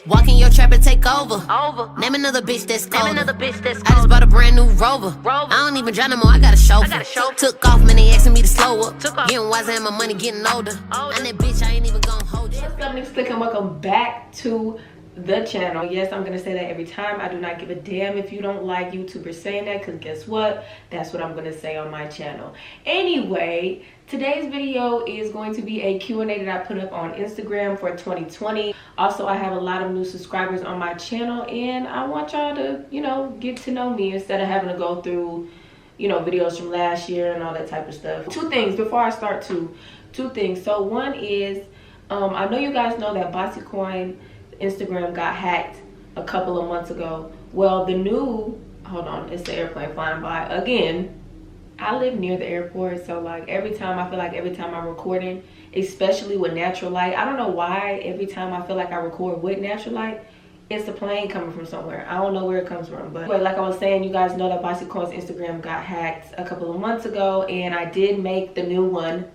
Walk in your trap and take over. Name another bitch that's colder. I just bought a brand new Rover. I don't even drive no more, I got a chauffeur. Took off, man, they asking me to slow up. Getting wiser and my money getting older. And that bitch, I ain't even gonna hold you. What's up, Nick? And welcome back to the channel. Yes, I'm gonna say that every time. I do not give a damn if you don't like YouTubers saying that, because guess what? That's what I'm gonna say on my channel. Anyway, today's video is going to be a Q&A that I put up on Instagram for 2020. Also, I have a lot of new subscribers on my channel, and I want y'all to, get to know me instead of having to go through, videos from last year and all that type of stuff. Two things before I start. Two things. So one is, I know you guys know that BOSSYCOIN Instagram got hacked a couple of months ago. Well, the new, hold on, it's the airplane flying by again. I live near the airport, so I feel like every time I'm recording, especially with natural light, I don't know why every time I feel like I record with natural light, it's a plane coming from somewhere. I don't know where it comes from, but like I was saying, you guys know that BOSSYCOIN's Instagram got hacked a couple of months ago, and I did make the new one.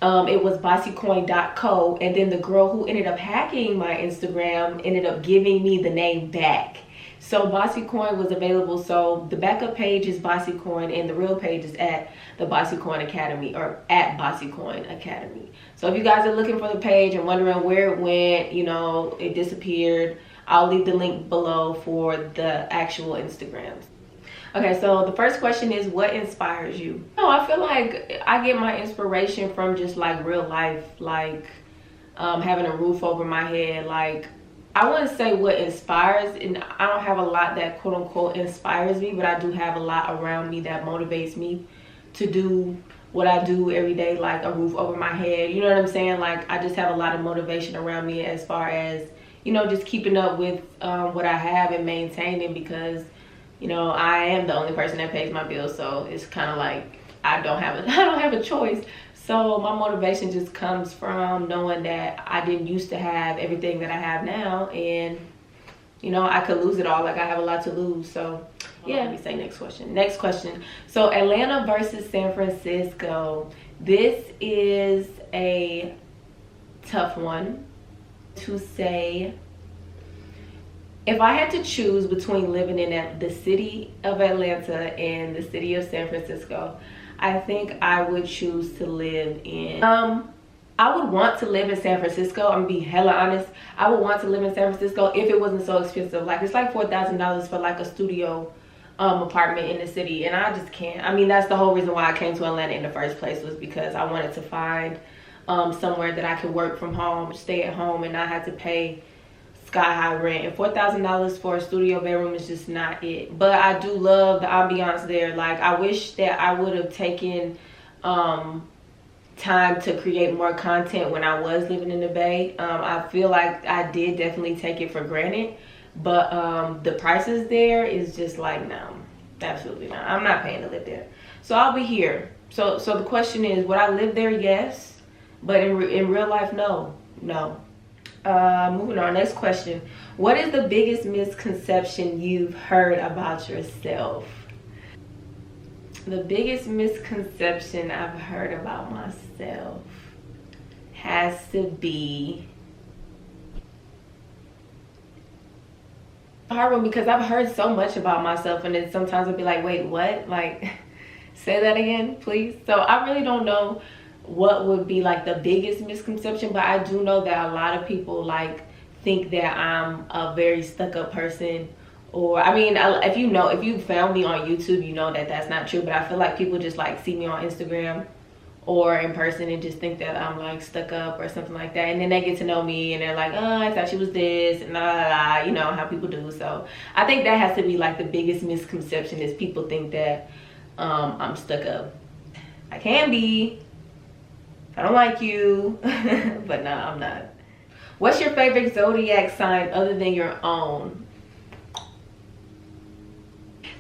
It was BOSSYCOIN.co, and then the girl who ended up hacking my Instagram ended up giving me the name back. So BOSSYCOIN was available. So the backup page is BOSSYCOIN, and the real page is at the BOSSYCOIN Academy, or at BOSSYCOIN Academy. So if you guys are looking for the page and wondering where it went, it disappeared, I'll leave the link below for the actual Instagrams. Okay, so the first question is, what inspires you? I feel like I get my inspiration from just like real life, like having a roof over my head. Like, I wouldn't say what inspires, and I don't have a lot that quote unquote inspires me, but I do have a lot around me that motivates me to do what I do every day, like a roof over my head. You know what I'm saying? Like, I just have a lot of motivation around me as far as, just keeping up with what I have and maintaining, because I am the only person that pays my bills, so it's kind of like I don't have a choice. So my motivation just comes from knowing that I didn't used to have everything that I have now, and I could lose it all. Like, I have a lot to lose. So yeah, let me say next question. So Atlanta versus San Francisco. This is a tough one to say. If I had to choose between living in the city of Atlanta and the city of San Francisco, I think I would choose to live in, I would want to live in San Francisco. I'm gonna be hella honest. I would want to live in San Francisco if it wasn't so expensive. Like, it's like $4,000 for like a studio apartment in the city, and I just can't. I mean, that's the whole reason why I came to Atlanta in the first place, was because I wanted to find somewhere that I could work from home, stay at home, and not have to pay sky high rent. And $4,000 for a studio bedroom is just not it. But I do love the ambiance there. Like, I wish that I would have taken time to create more content when I was living in the Bay. I feel like I did definitely take it for granted, but the prices there is just like, no, absolutely not. I'm not paying to live there. So I'll be here. So the question is, would I live there? Yes. But in real life, no. Moving on, next question. What is the biggest misconception you've heard about yourself? The biggest misconception I've heard about myself has to be a hard one, because I've heard so much about myself, and then sometimes I'll be like, wait, what? Like, say that again, please. So I really don't know what would be like the biggest misconception, but I do know that a lot of people like think that I'm a very stuck-up person, or I mean, if you found me on YouTube, you know that that's not true. But I feel like people just like see me on Instagram or in person and just think that I'm like stuck up or something like that, and then they get to know me and they're like, oh, I thought she was this, and how people do. So I think that has to be like the biggest misconception, is people think that I'm stuck up. I can be. I don't like you, but no, I'm not. What's your favorite zodiac sign other than your own?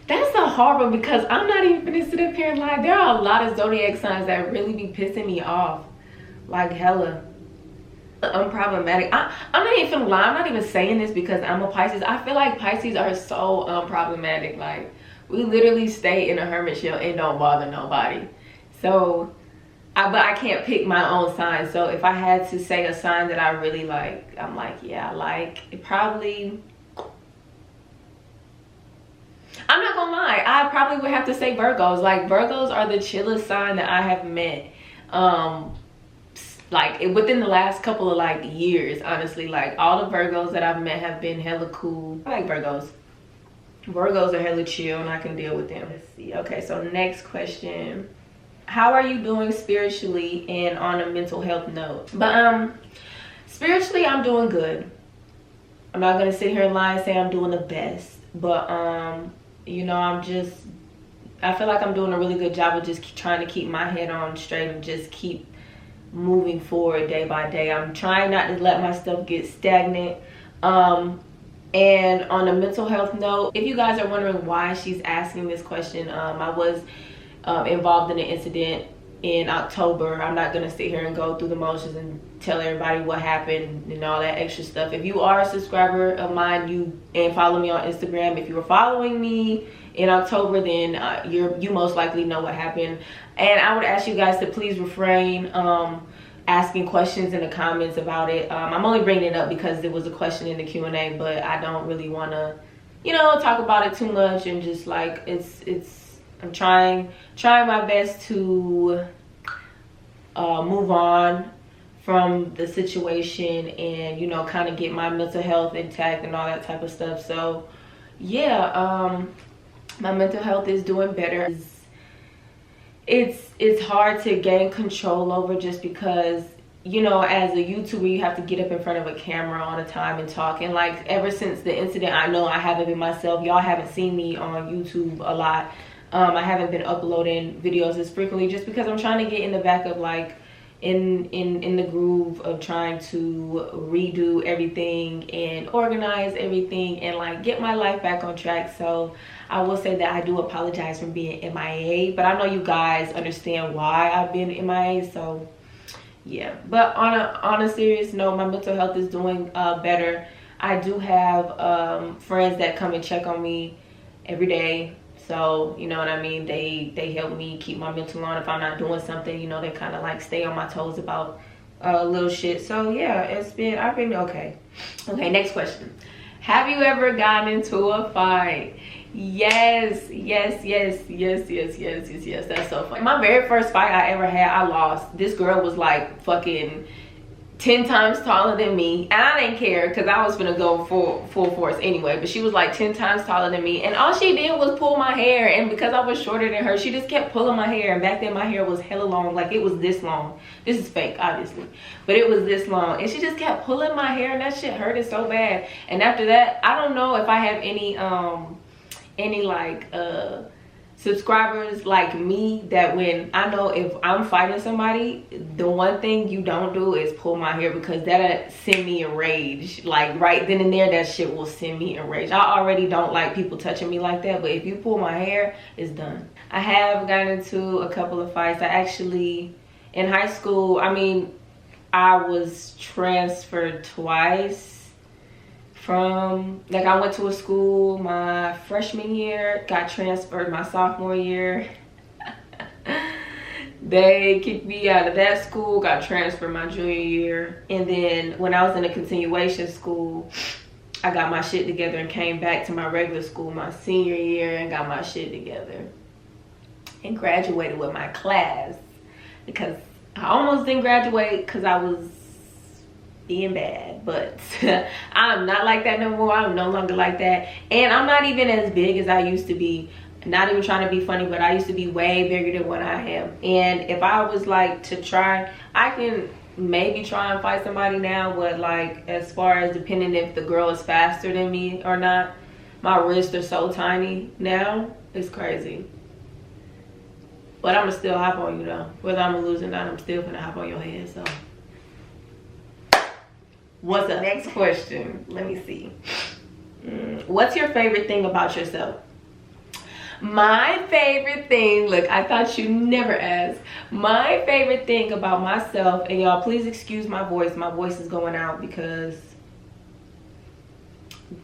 That's a hard one, because I'm not even gonna sit up here and lie. There are a lot of zodiac signs that really be pissing me off, like hella. Unproblematic. I'm not even gonna lie. I'm not even saying this because I'm a Pisces. I feel like Pisces are so unproblematic. Like, we literally stay in a hermit shell and don't bother nobody. So but I can't pick my own sign. So if I had to say a sign that I really like, I'm like, yeah, I like it. Probably, I'm not gonna lie, I probably would have to say Virgos. Like, Virgos are the chillest sign that I have met. Like within the last couple of like years, honestly. Like, all the Virgos that I've met have been hella cool. I like Virgos. Virgos are hella chill and I can deal with them. Let's see. Okay, so next question. How are you doing spiritually and on a mental health note? But spiritually, I'm doing good. I'm not gonna sit here and lie and say I'm doing the best, but you know, I feel like I'm doing a really good job of just trying to keep my head on straight and just keep moving forward day by day. I'm trying not to let my stuff get stagnant. And on a mental health note, if you guys are wondering why she's asking this question, I was involved in an incident in October. I'm not gonna sit here and go through the motions and tell everybody what happened and all that extra stuff. If you are a subscriber of mine and follow me on Instagram, if you were following me in October, then you most likely know what happened. And I would ask you guys to please refrain asking questions in the comments about it. I'm only bringing it up because there was a question in the Q&A, but I don't really want to, you know, talk about it too much. And just like, I'm trying my best to move on from the situation and, you know, kind of get my mental health intact and all that type of stuff. So yeah, my mental health is doing better. It's hard to gain control over, just because, you know, as a YouTuber, you have to get up in front of a camera all the time and talk. And like, ever since the incident, I know I haven't been myself. Y'all haven't seen me on YouTube a lot. I haven't been uploading videos as frequently, just because I'm trying to get in the back of like in the groove of trying to redo everything and organize everything and like get my life back on track. So I will say that I do apologize for being MIA, but I know you guys understand why I've been MIA. So yeah, but on a serious note, my mental health is doing better. I do have friends that come and check on me every day. So, you know what I mean? They help me keep my mental on. If I'm not doing something, you know, they kind of like stay on my toes about little shit. So yeah, I've been okay. Okay, next question. Have you ever gotten into a fight? Yes. That's so funny. My very first fight I ever had, I lost. This girl was like fucking 10 times taller than me, and I didn't care because I was gonna go full force anyway. But she was like 10 times taller than me, and all she did was pull my hair. And because I was shorter than her, she just kept pulling my hair. And back then my hair was hella long, like it was this long. This is fake, obviously, but it was this long. And she just kept pulling my hair, and that shit hurted so bad. And after that, I don't know if I have any like subscribers like me that when I know if I'm fighting somebody, the one thing you don't do is pull my hair, because that'll send me in rage. Like right then and there, that shit will send me in rage. I already don't like people touching me like that, but if you pull my hair, it's done. I have gotten into a couple of fights. I actually, in high school, I mean, I was transferred twice. From, like, I went to a school my freshman year, got transferred my sophomore year. They kicked me out of that school, got transferred my junior year. And then when I was in a continuation school, I got my shit together and came back to my regular school my senior year and got my shit together. And graduated with my class, because I almost didn't graduate because I was being bad, but I'm not like that no more. I'm no longer like that, and I'm not even as big as I used to be. Not even trying to be funny, but I used to be way bigger than what I am. And if I was like to try, I can maybe try and fight somebody now, but like as far as depending if the girl is faster than me or not, my wrists are so tiny now, it's crazy. But I'm gonna still hop on you though. Whether I'm gonna lose or not, I'm still gonna hop on your head. So what's the next question? Let me see. What's your favorite thing about yourself? My favorite thing, look, I thought you never asked. My favorite thing about myself, and y'all please excuse my voice. My voice is going out because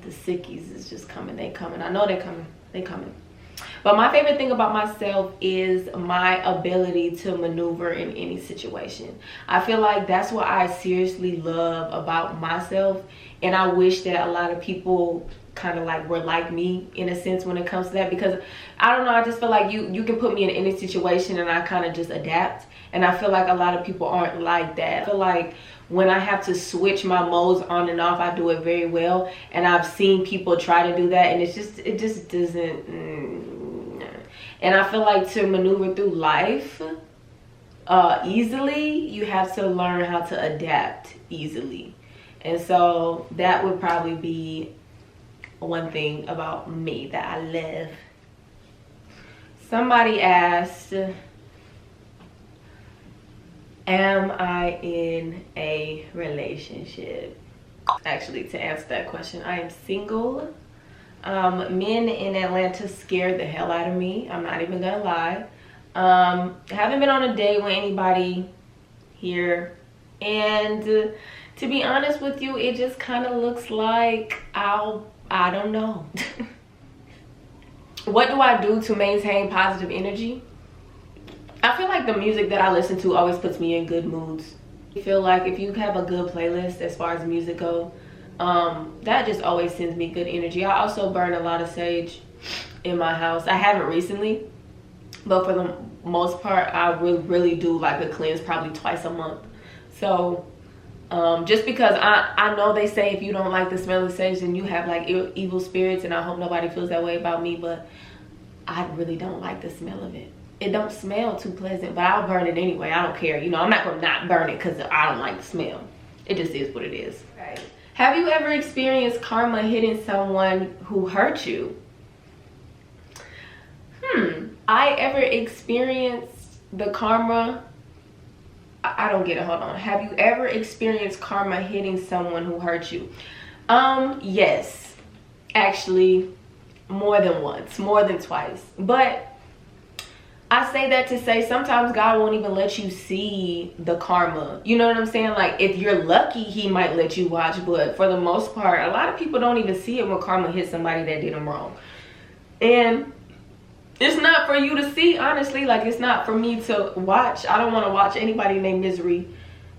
the sickies is just coming. They coming. I know they're coming. They coming. But my favorite thing about myself is my ability to maneuver in any situation. I feel like that's what I seriously love about myself, and I wish that a lot of people kind of like were like me in a sense when it comes to that, because I don't know, I just feel like you can put me in any situation and I kind of just adapt, and I feel like a lot of people aren't like that. I feel like when I have to switch my modes on and off, I do it very well, and I've seen people try to do that and it just doesn't and I feel like to maneuver through life easily, you have to learn how to adapt easily. And so that would probably be one thing about me that I love. Somebody asked, am I in a relationship? Actually, to answer that question, I am single. Men in Atlanta scared the hell out of me. I'm not even gonna lie. Haven't been on a date with anybody here, and to be honest with you, it just kind of looks like I don't know. What do I do to maintain positive energy? I feel like the music that I listen to always puts me in good moods. I feel like if you have a good playlist as far as music goes, that just always sends me good energy. I also burn a lot of sage in my house. I haven't recently, but for the most part, I really do like a cleanse probably twice a month. So just because I know they say if you don't like the smell of sage, then you have like evil spirits, and I hope nobody feels that way about me, but I really don't like the smell of it. It don't smell too pleasant, but I'll burn it anyway. I don't care. You know, I'm not gonna not burn it because I don't like the smell. It just is what it is. Right. Have you ever experienced karma hitting someone who hurt you? I ever experienced the karma? I don't get it. Hold on. Have you ever experienced karma hitting someone who hurt you? Yes. Actually, more than once, more than twice. But I say that to say sometimes God won't even let you see the karma. You know what I'm saying? Like, if you're lucky, he might let you watch, but for the most part, a lot of people don't even see it when karma hits somebody that did them wrong. And it's not for you to see, honestly. Like, it's not for me to watch. I don't want to watch anybody in their misery,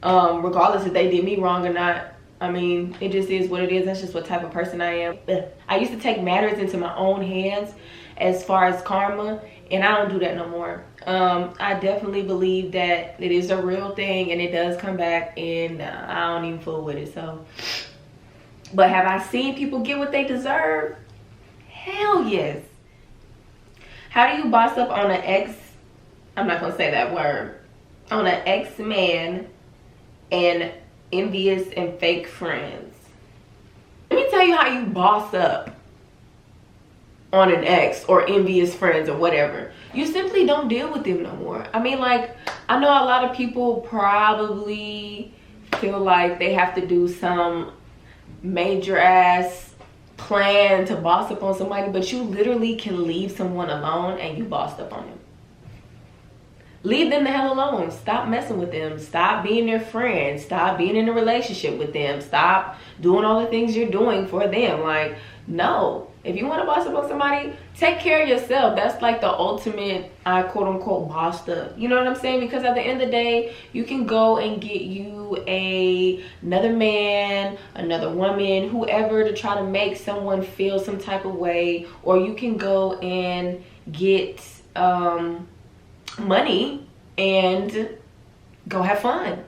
regardless if they did me wrong or not. I mean, it just is what it is. That's just what type of person I am. I used to take matters into my own hands as far as karma, and I don't do that no more. I definitely believe that it is a real thing and it does come back, and I don't even fool with it. So, but have I seen people get what they deserve? Hell yes. How do you boss up on an ex? I'm not gonna say that word. On an ex-man and envious and fake friends. Let me tell you how you boss up on an ex or envious friends or whatever. You simply don't deal with them no more. I mean, like, I know a lot of people probably feel like they have to do some major ass plan to boss up on somebody, but you literally can leave someone alone and you bossed up on them. Leave them the hell alone. Stop messing with them. Stop being their friend. Stop being in a relationship with them. Stop doing all the things you're doing for them. Like, no. If you want to boss up on somebody, take care of yourself. That's like the ultimate, quote unquote, bossed up. You know what I'm saying? Because at the end of the day, you can go and get you another man, another woman, whoever, to try to make someone feel some type of way. Or you can go and get money and go have fun.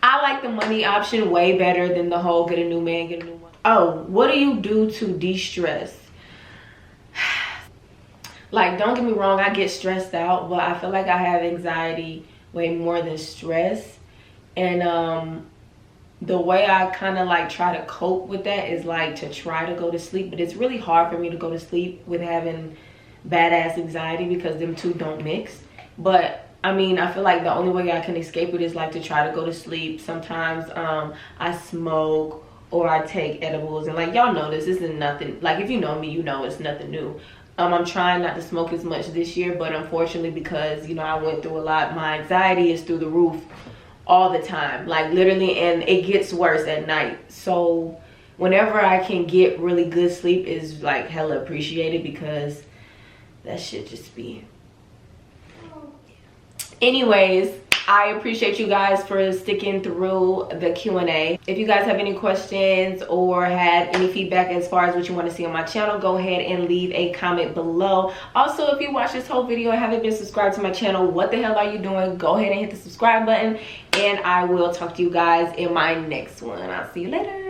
I like the money option way better than the whole get a new man, get a new woman. Oh, what do you do to de-stress? Like, don't get me wrong, I get stressed out, but I feel like I have anxiety way more than stress. And the way I kind of like try to cope with that is like to try to go to sleep. But it's really hard for me to go to sleep with having badass anxiety because them two don't mix. But I mean, I feel like the only way I can escape it is like to try to go to sleep. Sometimes I smoke or I take edibles, and like, y'all know this isn't nothing. Like, if you know me, you know it's nothing new. I'm trying not to smoke as much this year, but unfortunately, because, you know, I went through a lot, my anxiety is through the roof all the time, like literally, and it gets worse at night. So whenever I can get really good sleep is like hella appreciated, because that shit just be. Anyways, I appreciate you guys for sticking through the Q&A. If you guys have any questions or had any feedback as far as what you want to see on my channel, go ahead and leave a comment below. Also, if you watch this whole video and haven't been subscribed to my channel, what the hell are you doing? Go ahead and hit the subscribe button, and I will talk to you guys in my next one. I'll see you later.